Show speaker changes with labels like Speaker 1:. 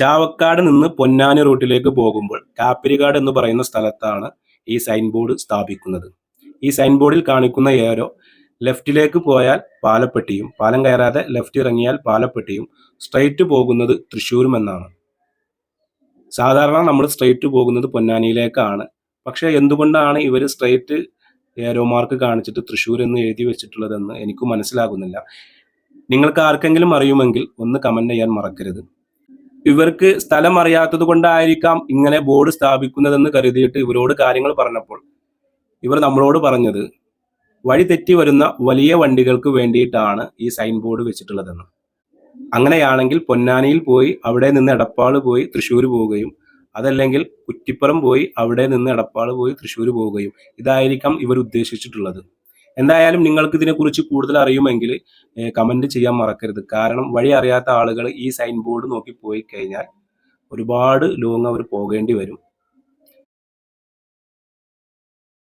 Speaker 1: ചാവക്കാട് നിന്ന് പൊന്നാനി റൂട്ടിലേക്ക് പോകുമ്പോൾ കാപ്പിരിക്കാട് എന്ന് പറയുന്ന സ്ഥലത്താണ് ഈ സൈൻ ബോർഡ് സ്ഥാപിക്കുന്നത്. ഈ സൈൻ ബോർഡിൽ കാണിക്കുന്ന ഏരോ ലെഫ്റ്റിലേക്ക് പോയാൽ പാലപ്പെട്ടിയും, പാലം കയറാതെ ലെഫ്റ്റ് ഇറങ്ങിയാൽ പാലപ്പെട്ടിയും, സ്ട്രൈറ്റ് പോകുന്നത് തൃശ്ശൂരും എന്നാണ്. സാധാരണ നമ്മൾ സ്ട്രൈറ്റ് പോകുന്നത് പൊന്നാനിയിലേക്കാണ്. പക്ഷേ എന്തുകൊണ്ടാണ് ഇവർ സ്ട്രൈറ്റ് ഏരോ മാർക്ക് കാണിച്ചിട്ട് തൃശ്ശൂർ എന്ന് എഴുതി വെച്ചിട്ടുള്ളതെന്ന് എനിക്ക് മനസ്സിലാകുന്നില്ല. നിങ്ങൾക്ക് ആർക്കെങ്കിലും അറിയുമെങ്കിൽ ഒന്ന് കമന്റ് ചെയ്യാൻ മറക്കരുത്. ഇവർക്ക് സ്ഥലം അറിയാത്തത് കൊണ്ടായിരിക്കാം ഇങ്ങനെ ബോർഡ് സ്ഥാപിക്കുന്നതെന്ന് കരുതിയിട്ട് ഇവരോട് കാര്യങ്ങൾ പറഞ്ഞപ്പോൾ ഇവർ നമ്മളോട് പറഞ്ഞത് വഴി തെറ്റി വരുന്ന വലിയ വണ്ടികൾക്ക് വേണ്ടിയിട്ടാണ് ഈ സൈൻ ബോർഡ് വെച്ചിട്ടുള്ളതെന്ന്. അങ്ങനെയാണെങ്കിൽ പൊന്നാനിയിൽ പോയി അവിടെ നിന്ന് എടപ്പാൾ പോയി തൃശ്ശൂർ പോവുകയും, അതല്ലെങ്കിൽ കുറ്റിപ്പുറം പോയി അവിടെ നിന്ന് എടപ്പാൾ പോയി തൃശ്ശൂർ പോവുകയും, ഇതായിരിക്കാം ഇവർ ഉദ്ദേശിച്ചിട്ടുള്ളത്. എന്തായാലും നിങ്ങൾക്ക് ഇതിനെക്കുറിച്ച് കൂടുതൽ അറിയുമെങ്കിൽ കമന്റ് ചെയ്യാൻ മറക്കരുത്. കാരണം വഴി അറിയാത്ത ആളുകൾ ഈ സൈൻ ബോർഡ് നോക്കി പോയി കഴിഞ്ഞാൽ ഒരുപാട് ലോങ് അവർ പോകേണ്ടി വരും.